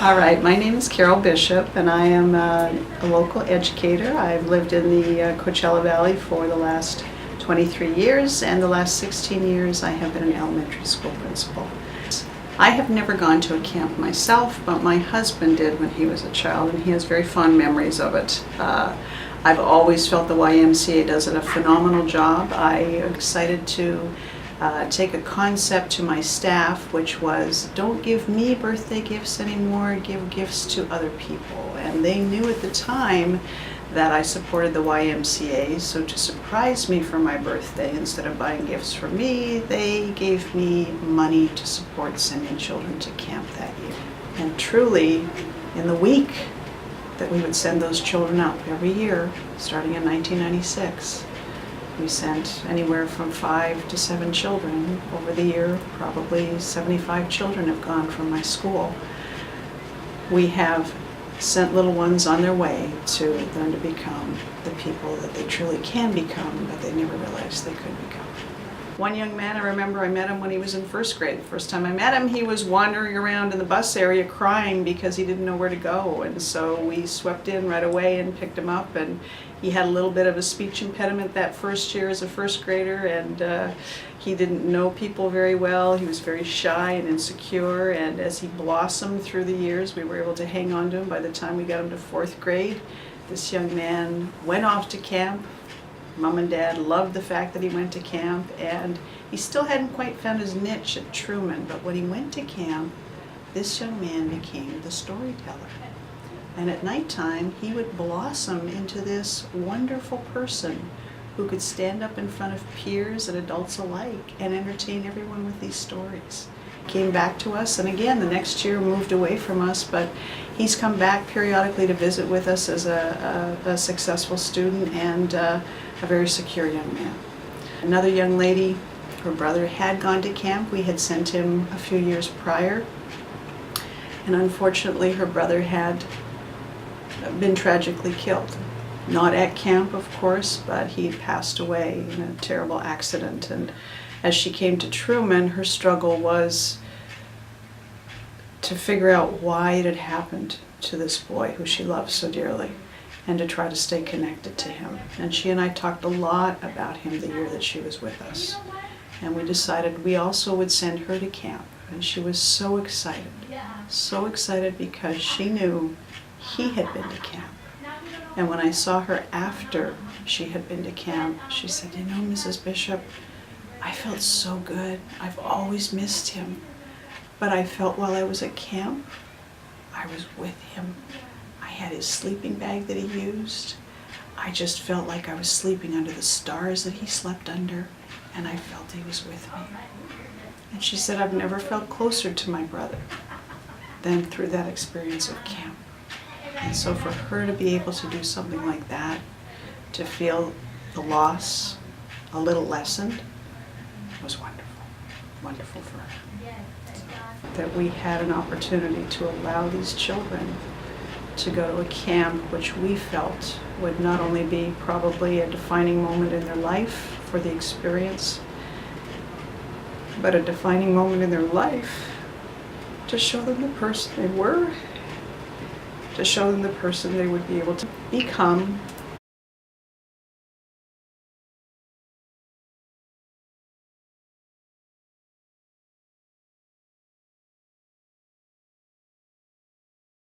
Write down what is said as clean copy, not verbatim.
All right, my name is Carol Bishop, and I am a local educator. I've lived in the Coachella Valley for the last 23 years, and the last 16 years I have been an elementary school principal. I have never gone to a camp myself, but my husband did when he was a child, and he has very fond memories of it. I've always felt the YMCA does a phenomenal job. I'm excited to take a concept to my staff, which was, don't give me birthday gifts anymore, give gifts to other people. And they knew at the time that I supported the YMCA, so to surprise me for my birthday, instead of buying gifts for me, they gave me money to support sending children to camp that year. And truly, in the week that we would send those children up every year, starting in 1996, we sent anywhere from 5 to 7 children. Over the year, probably 75 children have gone from my school. We have sent little ones on their way to learn to become the people that they truly can become, but they never realized they could become. One young man, I remember I met him when he was in first grade. The first time I met him, he was wandering around in the bus area crying because he didn't know where to go. And so we swept in right away and picked him up. And he had a little bit of a speech impediment that first year as a first grader, and he didn't know people very well. He was very shy and insecure. And as he blossomed through the years, we were able to hang on to him. By the time we got him to 4th grade, this young man went off to camp. Mom and Dad loved the fact that he went to camp, and he still hadn't quite found his niche at Truman, but when he went to camp, this young man became the storyteller. And at nighttime, he would blossom into this wonderful person who could stand up in front of peers and adults alike and entertain everyone with these stories. Came back to us, and again, the next year moved away from us, but he's come back periodically to visit with us as a successful student and a very secure young man. Another young lady, her brother had gone to camp. We had sent him a few years prior, and unfortunately her brother had been tragically killed. Not at camp, of course, but he had passed away in a terrible accident. And as she came to Truman, her struggle was to figure out why it had happened to this boy who she loved so dearly, and to try to stay connected to him. And she and I talked a lot about him the year that she was with us. And we decided we also would send her to camp. And she was so excited because she knew he had been to camp. And when I saw her after she had been to camp, she said, "You know, Mrs. Bishop, I felt so good. I've always missed him. But I felt while I was at camp, I was with him. I had his sleeping bag that he used. I just felt like I was sleeping under the stars that he slept under, and I felt he was with me." And she said, "I've never felt closer to my brother than through that experience of camp." And so for her to be able to do something like that, to feel the loss a little lessened, was wonderful. Wonderful for her. That we had an opportunity to allow these children to go to a camp which we felt would not only be probably a defining moment in their life for the experience, but a defining moment in their life to show them the person they were, to show them the person they would be able to become,